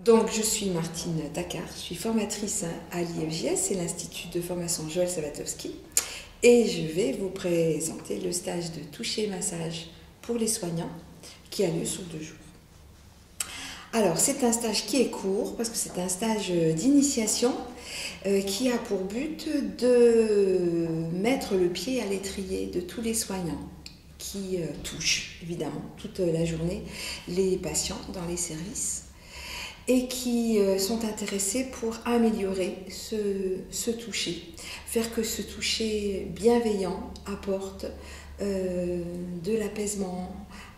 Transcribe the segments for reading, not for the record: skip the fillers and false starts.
Donc, je suis Martine Takar, je suis formatrice à l'IFJS, c'est l'Institut de formation Joël Sabatowski, et je vais vous présenter le stage de toucher massage pour les soignants qui a lieu sur 2 jours. Alors, c'est un stage qui est court parce que c'est un stage d'initiation qui a pour but de mettre le pied à l'étrier de tous les soignants qui touchent évidemment toute la journée les patients dans les services et qui sont intéressés pour améliorer ce toucher, faire que ce toucher bienveillant apporte de l'apaisement,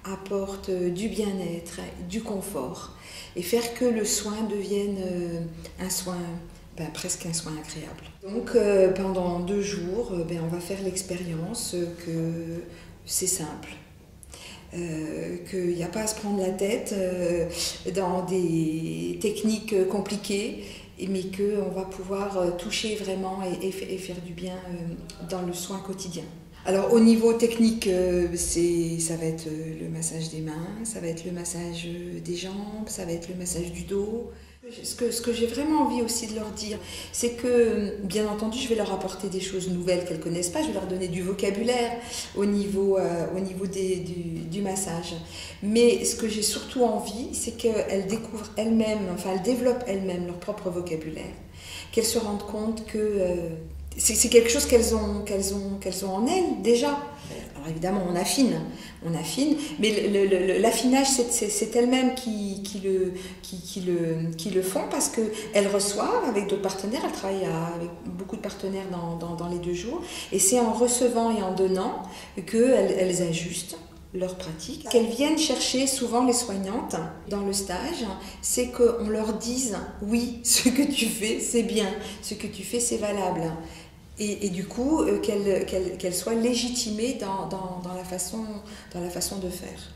apporte du bien-être, du confort, et faire que le soin devienne un soin, presque un soin agréable. Donc pendant 2 jours, on va faire l'expérience que c'est simple. Qu'il n'y a pas à se prendre la tête dans des techniques compliquées, mais qu'on va pouvoir toucher vraiment et faire du bien dans le soin quotidien. Alors au niveau technique, ça va être le massage des mains, ça va être le massage des jambes, ça va être le massage du dos. Ce que j'ai vraiment envie aussi de leur dire, c'est que, bien entendu, je vais leur apporter des choses nouvelles qu'elles ne connaissent pas, je vais leur donner du vocabulaire au niveau du massage. Mais ce que j'ai surtout envie, c'est qu'elles découvrent elles-mêmes, elles développent elles-mêmes leur propre vocabulaire, qu'elles se rendent compte que c'est quelque chose qu'elles ont en elles déjà. Alors évidemment, on affine, mais l'affinage, c'est elles-mêmes qui le font parce qu'elles reçoivent avec d'autres partenaires, elles travaillent avec beaucoup de partenaires dans les 2 jours, et c'est en recevant et en donnant qu'elles ajustent leur pratique. Qu'elles viennent chercher souvent les soignantes dans le stage, c'est qu'on leur dise « oui, ce que tu fais, c'est bien, ce que tu fais, c'est valable ». Et du coup, qu'elles soient légitimées dans la façon de faire.